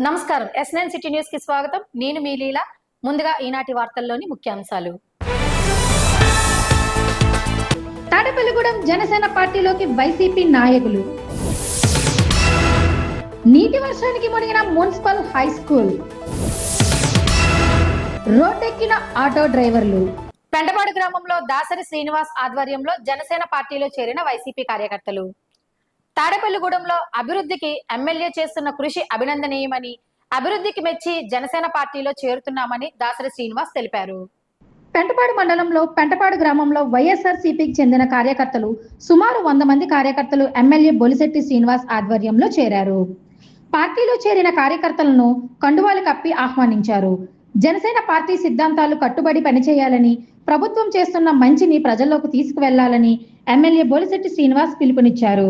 నమస్కారం S9 city news కి స్వాగతం. నేను మీ లీలా. ముందుగా ఈనాటి వార్తల్లోని ముఖ్యాంశాలు. తాడేపల్లిగూడెం జనసేన పార్టీలోకి వైసీపీ నాయకులు. నీటి వర్షానికి మునిగిన మున్సిపల్ హై స్కూల్. రోడ్డెక్కిన ఆటో డ్రైవర్లు. పెంటపాడు గ్రామంలో దాసరి శ్రీనివాస్ ఆధ్వర్యంలో జనసేన పార్టీలో చేరిన వైసీపీ కార్యకర్తలు. తాడేపల్లిగూడెంలో అభివృద్ధికి ఎమ్మెల్యే చేస్తున్న కృషి అభినందనీయమని, అభివృద్ధికి మెచ్చి జనసేన పార్టీలో చేరుతున్నామని దాసరి శ్రీనివాస్ తెలిపారు. పెంటపాడు మండలంలో పెంటపాడు గ్రామంలో వైఎస్ఆర్సీపీకి చెందిన కార్యకర్తలు సుమారు 100 మంది కార్యకర్తలు ఎమ్మెల్యే బొలిశెట్టి శ్రీనివాస్ ఆధ్వర్యంలో చేరారు. పార్టీలో చేరిన కార్యకర్తలను కండువాలు కప్పి ఆహ్వానించారు. జనసేన పార్టీ సిద్ధాంతాలు కట్టుబడి పనిచేయాలని, ప్రభుత్వం చేస్తున్న మంచిని ప్రజల్లోకి తీసుకువెళ్లాలని ఎమ్మెల్యే బొలిశెట్టి శ్రీనివాస్ పిలుపునిచ్చారు.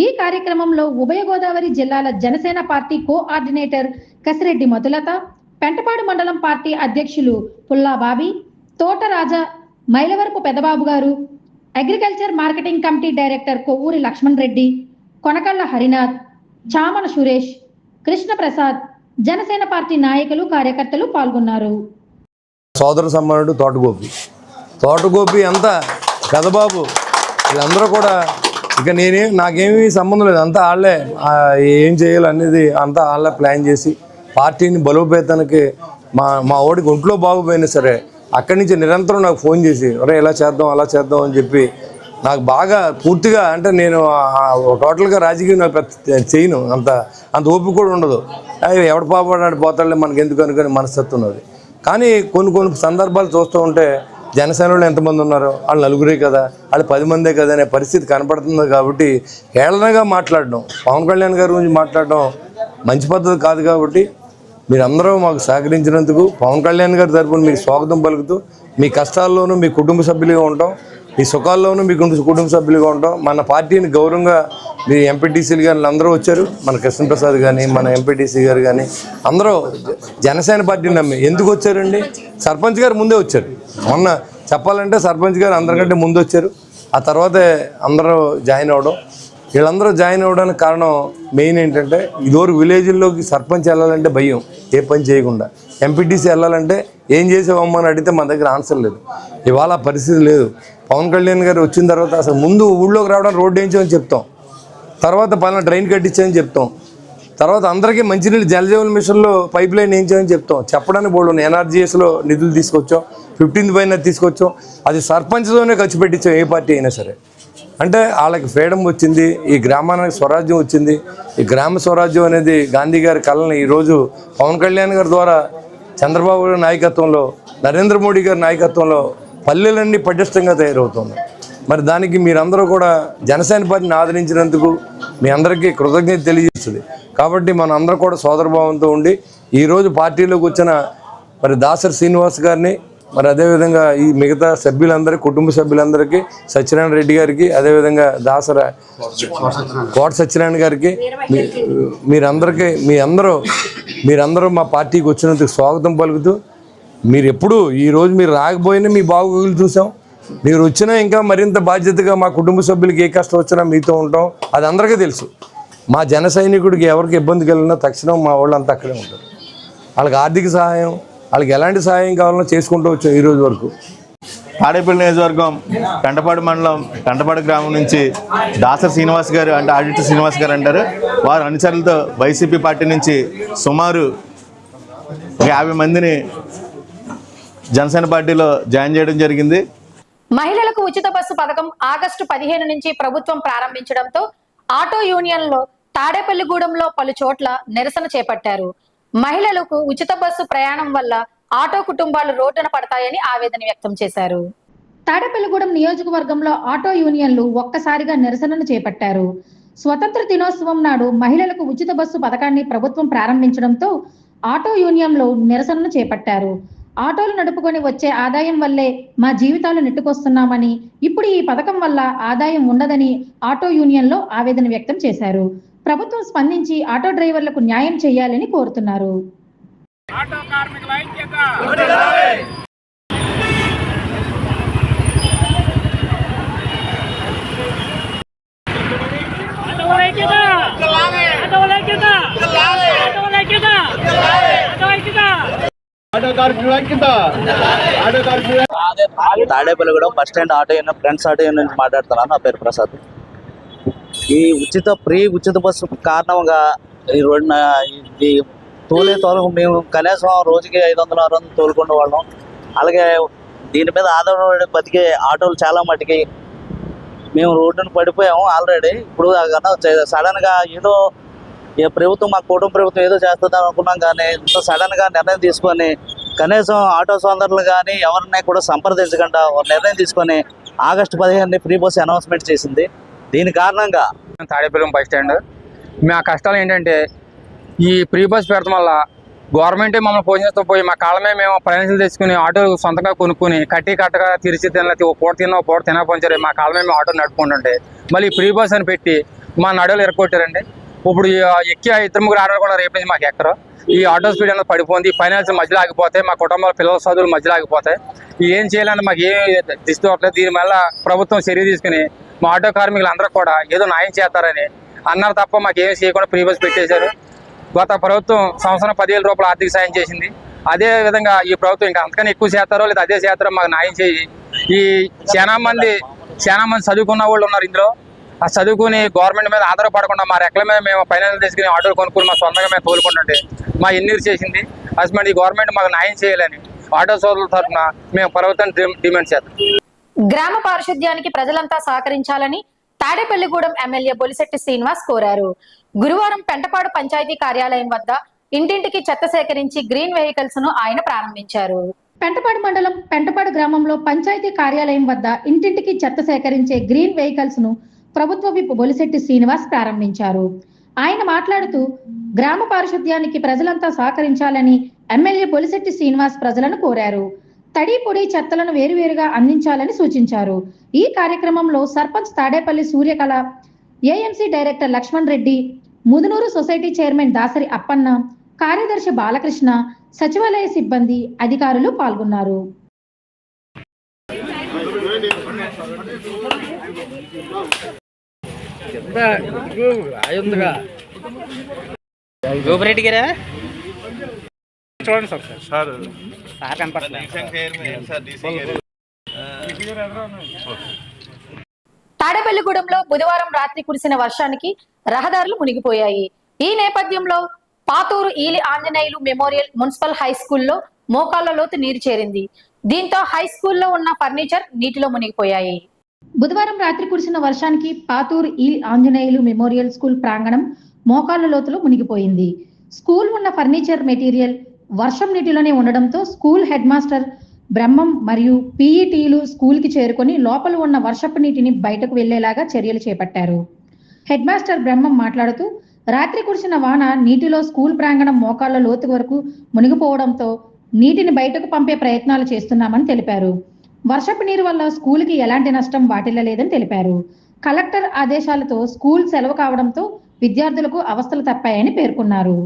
ఈ కార్యక్రమంలో ఉభయ గోదావరి జిల్లాల జనసేన పార్టీ కోఆర్డినేటర్ కసిరెడ్డి మధులత, పెంటపాడు మండలం పార్టీ అధ్యక్షులు పుల్లా బాబీ, తోటరాజా, మైలవరపు పెదబాబు గారు, agriculture marketing committee director Kovvuri Lakshman Reddy, Konakalla Harinath, Chamana Suresh, Krishnaprasad, Janasena party నాయకులు కార్యకర్తలు పాల్గొన్నారు. సోదర సమ్మానుడు తోటగోపి అంతా పెదబాబు వీళ్ళందరూ కూడా ఇక నాకేమీ సంబంధం లేదు, అంతా వాళ్ళే ఏం చేయాలనేది అంతా వాళ్ళే ప్లాన్ చేసి పార్టీని బలోపేతానికి మా ఓడికి ఒంట్లో బాగుపోయినా సరే అక్కడి నుంచి నిరంతరం నాకు ఫోన్ చేసి ఒరే ఇలా చేద్దాం అలా చేద్దాం అని చెప్పి నాకు బాగా పూర్తిగా అంటే నేను టోటల్గా రాజకీయం నాకు చేయను, అంత ఓపిక కూడా ఉండదు. ఎవడ పాపడాడు పోతాడులే మనకి ఎందుకు అనుకుని మనస్తత్వం ఉన్నది. కానీ కొన్ని సందర్భాలు చూస్తూ ఉంటే జనసేనలో ఎంతమంది ఉన్నారో వాళ్ళు నలుగురే కదా, వాళ్ళు 10 మందే కదా అనే పరిస్థితి కనపడుతుంది. కాబట్టి ఏళనగా మాట్లాడడం, పవన్ కళ్యాణ్ గారి గురించి మాట్లాడడం మంచి పద్ధతి కాదు. కాబట్టి మీరందరూ మాకు సహకరించినందుకు పవన్ కళ్యాణ్ గారి తరపున మీకు స్వాగతం పలుకుతూ, మీ కష్టాల్లోనూ మీ కుటుంబ సభ్యులుగా ఉంటాం, మీ సుఖాల్లోనూ మీ కుటుంబ సభ్యులుగా ఉంటాం. మన పార్టీని గౌరవంగా మీ ఎంపీటీసీలు కానీ అందరూ వచ్చారు, మన కృష్ణప్రసాద్ కానీ మన ఎంపీటీసీ గారు కానీ అందరూ జనసేన పార్టీని నమ్మి ఎందుకు వచ్చారండి? సర్పంచ్ గారు ముందే వచ్చారు. మొన్న చెప్పాలంటే సర్పంచ్ గారు అందరికంటే ముందు వచ్చారు. ఆ తర్వాతే అందరూ జాయిన్ అవ్వడం. వీళ్ళందరూ జాయిన్ అవ్వడానికి కారణం మెయిన్ ఏంటంటే ఇదివరకు విలేజ్ల్లోకి సర్పంచ్ వెళ్ళాలంటే భయం, ఏ పని చేయకుండా. ఎంపీటీసీ వెళ్ళాలంటే ఏం చేసావమ్మని అడిగితే మన దగ్గర ఆన్సర్ లేదు. ఇవాళ పరిస్థితి లేదు. పవన్ కళ్యాణ్ గారు వచ్చిన తర్వాత అసలు ముందు ఊళ్ళోకి రావడం రోడ్డు వేయించమని చెప్తాం, తర్వాత పలానా ట్రైన్ కట్టించామని చెప్తాం, తర్వాత అందరికీ మంచినీళ్ళు జలజీవన మిషన్లో పైప్ లైన్ వేయించామని చెప్తాం. చెప్పడానికి బోర్డు ఎన్ఆర్జీఎస్లో నిధులు తీసుకొచ్చాం, 15th పైన తీసుకొచ్చాం. అది సర్పంచ్తోనే ఖర్చు పెట్టించాం ఏ పార్టీ అయినా సరే. అంటే వాళ్ళకి ఫ్రీడమ్ వచ్చింది, ఈ గ్రామానికి స్వరాజ్యం వచ్చింది. ఈ గ్రామ స్వరాజ్యం అనేది గాంధీ గారి కళని ఈరోజు పవన్ కళ్యాణ్ గారి ద్వారా, చంద్రబాబు గారి నాయకత్వంలో, నరేంద్ర మోడీ గారి నాయకత్వంలో పల్లెలన్నీ పటిష్టంగా తయారవుతుంది. మరి దానికి మీరందరూ కూడా జనసేన పార్టీని ఆదరించినందుకు మీ అందరికీ కృతజ్ఞత తెలియజేస్తుంది. కాబట్టి మన అందరూ కూడా సోదరభావంతో ఉండి ఈరోజు పార్టీలోకి వచ్చిన మరి దాసరి శ్రీనివాస్ గారిని, మరి అదేవిధంగా ఈ మిగతా సభ్యులందరికీ, కుటుంబ సభ్యులందరికీ, సత్యనారాయణ రెడ్డి గారికి, అదేవిధంగా కోట సత్యనారాయణ గారికి, మీరందరూ మా పార్టీకి వచ్చినందుకు స్వాగతం పలుకుతూ, మీరు ఎప్పుడు ఈరోజు మీరు రాకపోయినా మీ బాగోగులు చూసాం. మీరు వచ్చినా ఇంకా మరింత బాధ్యతగా మా కుటుంబ సభ్యులకి ఏ కష్టం వచ్చినా మీతో ఉంటాం. అది అందరికీ తెలుసు. మా జన సైనికుడికి ఎవరికి ఇబ్బంది కలిగినా తక్షణం మా వాళ్ళు అంతా అక్కడే ఉంటారు. వాళ్ళకి ఆర్థిక సహాయం, వాళ్ళకి ఎలాంటి సహాయం కావాలన్నా చేసుకుంటూ వచ్చాం ఈరోజు వరకు. తాడేపల్లి నియోజకవర్గం పెంటపాడు మండలం పెంటపాడు గ్రామం నుంచి దాసరి శ్రీనివాస్ గారు, అంటే ఆడిటర్ శ్రీనివాస్ గారు అంటారు, వారు అనుచరులతో వైసీపీ పార్టీ నుంచి సుమారు 50 మందిని జనసేన పార్టీలో జాయిన్ చేయడం జరిగింది. మహిళలకు ఉచిత బస్సు పథకం ఆగస్టు 15 నుంచి ప్రభుత్వం ప్రారంభించడంతో ఆటో యూనియన్లో తాడేపల్లిగూడెంలో పలు చోట్ల నిరసన చేపట్టారు. మహిళలకు ఉచిత బస్సు ప్రయాణం వల్ల ఆటో కుటుంబాలు రోడ్డున పడతాయని ఆవేదన వ్యక్తం చేశారు. తాడేపల్లిగూడెం నియోజకవర్గంలో ఆటో యూనియన్లు ఒక్కసారిగా నిరసనలు చేపట్టారు. స్వతంత్ర దినోత్సవం నాడు మహిళలకు ఉచిత బస్సు పథకాన్ని ప్రభుత్వం ప్రారంభించడంతో ఆటో యూనియన్లు నిరసనలు చేపట్టారు. ఆటోలు నడుపుకొని వచ్చే ఆదాయం వల్లే మా జీవితాలు నెట్టుకొస్తున్నామని, ఇప్పుడు ఈ పథకం వల్ల ఆదాయం ఉండదని ఆటో యూనియన్లో ఆవేదన వ్యక్తం చేశారు. ప్రభుత్వం స్పందించి ఆటో డ్రైవర్లకు న్యాయం చేయాలని కోరుతున్నారు. Auto Tadepalligudem bus stand auto union friends auto union నుంచి మాట్లాడుతున్నాను. నా పేరు ప్రసాద్. ఈ ఉచిత బస్సు కారణంగా ఈ రోడ్డున ఇది తోలకు మేము కనీసం రోజుకి 500-600 తోలుకునే వాళ్ళం. అలాగే దీని మీద ఆధారపడి బతికే ఆటోలు చాలా మటుకి మేము రోడ్డును పడిపోయాము ఆల్రెడీ. ఇప్పుడు సడన్గా ఏదో ప్రభుత్వం, మా కుటుంబ ప్రభుత్వం ఏదో చేస్తుందని అనుకున్నాం, కానీ ఇంత సడన్గా నిర్ణయం తీసుకొని కనీసం ఆటో సోదరులు కానీ ఎవరిని కూడా సంప్రదించకుండా నిర్ణయం తీసుకొని ఆగస్టు 15 ఫ్రీ బస్ అనౌన్స్మెంట్ చేసింది. దీని కారణంగా తాడేపల్లి బస్ స్టాండ్ మా కష్టాలు ఏంటంటే ఈ ఫ్రీ బస్ పెడతాం వల్ల గవర్నమెంటే మమ్మల్ని పోషిస్తూ పోయి మా కాళ్ళమే మేము ఫైనాన్షియల్ తెచ్చుకుని ఆటో సొంతంగా కొనుక్కుని కట్టగా తీర్చి తినలేకపోతే ఓ పూట తినకపోతే మా కాళ్ళమే మేము ఆటో నడుపుకుంటుంటే మళ్ళీ ఫ్రీ బస్ అని పెట్టి మా నడువులు ఎరగొట్టారండి. ఇప్పుడు ఎక్కి 2-3 ఆటోలు కూడా రేపు నుంచి మాకు ఎక్కరు. ఈ ఆటో స్పీడ్ అనేది పడిపోయింది. ఫైనాన్స్ మధ్యలో ఆగిపోతాయి, మా కుటుంబాల పిల్లల చదువులు మధ్యలో ఆగిపోతాయి. ఏం చేయాలని మాకు ఏం దిస్తువట్లేదు. దీనివల్ల ప్రభుత్వం చర్య తీసుకుని మా ఆటో కార్మికులు అందరూ కూడా ఏదో న్యాయం చేస్తారని అన్నారు తప్ప మాకు ఏం చేయకుండా ఫ్రీ బస్ పెట్టేశారు. గత ప్రభుత్వం సంవత్సరం 10,000 రూపాయలు ఆర్థిక సాయం చేసింది. అదే విధంగా ఈ ప్రభుత్వం ఇంకా అంతకన్నా ఎక్కువ చేస్తారో లేదా అదే చేస్తారో మాకు న్యాయం చేయి. ఈ చాలా మంది చదువుకున్న వాళ్ళు ఉన్నారు ఇందులో. ఆ చదువుకుని గవర్నమెంట్ మీద ఆధారపడకుండా మా రెక్కల మీద మేము ఫైనాన్స్ తీసుకుని ఆటోలు కొనుక్కుని మా సొంతంగా మేము తోలుకుంటుంటే మా ఎన్నీరు చేసింది. అసలు ఈ గవర్నమెంట్ మాకు న్యాయం చేయాలని ఆటో సోదరుల తరఫున మేము ప్రభుత్వం డిమాండ్ చేస్తాం. గ్రామ పారిశుద్ధ్యానికి ప్రజలంతా సహకరించాలని తాడేపల్లిగూడెం ఎమ్మెల్యే బొలిశెట్టి శ్రీనివాస్ కోరారు. గురువారం పెంటపాడు పంచాయతీ కార్యాలయం వద్ద ఇంటింటికి చెత్త సేకరించి గ్రీన్ వెహికల్స్ ను ఆయన ప్రారంభించారు. పెంటపాడు మండలం పెంటపాడు గ్రామంలో పంచాయతీ కార్యాలయం వద్ద ఇంటింటికి చెత్త సేకరించే గ్రీన్ వెహికల్స్ ను ప్రభుత్వ విప్ బొలిశెట్టి శ్రీనివాస్ ప్రారంభించారు. ఆయన మాట్లాడుతూ గ్రామ పారిశుద్ధ్యానికి ప్రజలంతా సహకరించాలని ఎమ్మెల్యే బొలిశెట్టి శ్రీనివాస్ ప్రజలను కోరారు. తడి పొడి చెత్తలను వేరువేరుగా అందించాలని సూచించారు. ఈ కార్యక్రమంలో sarpanch Tadepalli Suryakala, AMC director Laxman Reddy, Mudunuru society chairman Dasari Appanna, కార్యదర్శి బాలకృష్ణ, సచివాలయ సిబ్బంది, అధికారులు పాల్గొన్నారు. చూడండి సార్ తాడేపల్లిగూడెంలో బుధవారం రాత్రి కురిసిన వర్షానికి రహదారులు మునిగిపోయాయి. ఈ నేపథ్యంలో Paturu Eeli Anjaneyulu memorial municipal high స్కూల్లో మోకాళ్ల లోతు నీరు చేరింది. దీంతో హై స్కూల్లో ఉన్న ఫర్నిచర్ నీటిలో మునిగిపోయాయి. బుధవారం రాత్రి కురిసిన వర్షానికి పాతూరు ఈలి ఆంజనేయులు మెమోరియల్ స్కూల్ ప్రాంగణం మోకాళ్ల లోతులో మునిగిపోయింది. స్కూల్ ఉన్న ఫర్నిచర్ మెటీరియల్ వర్షం నీటిలోనే ఉండడంతో స్కూల్ హెడ్ మాస్టర్ బ్రహ్మం మరియు పీఈటీలు స్కూల్ కి చేరుకొని లోపల ఉన్న వర్షపు నీటిని బయటకు వెళ్లేలాగా చర్యలు చేపట్టారు. హెడ్ మాస్టర్ బ్రహ్మం మాట్లాడుతూ రాత్రి కురిసిన వాన నీటిలో స్కూల్ ప్రాంగణం మోకాళ్ల లోతు వరకు మునిగిపోవడంతో నీటిని బయటకు పంపే ప్రయత్నాలు చేస్తున్నామని తెలిపారు. వర్షపు నీరు వల్ల స్కూల్కి ఎలాంటి నష్టం వాటిల్లలేదని తెలిపారు. కలెక్టర్ ఆదేశాలతో స్కూల్ సెలవు కావడంతో విద్యార్థులకు అవస్థలు తప్పాయని పేర్కొన్నారు.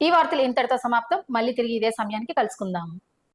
ఈ వార్తలు ఇంతటితో సమాప్తం. మళ్ళీ తిరిగి ఇదే సమయానికి కలుసుకుందాం.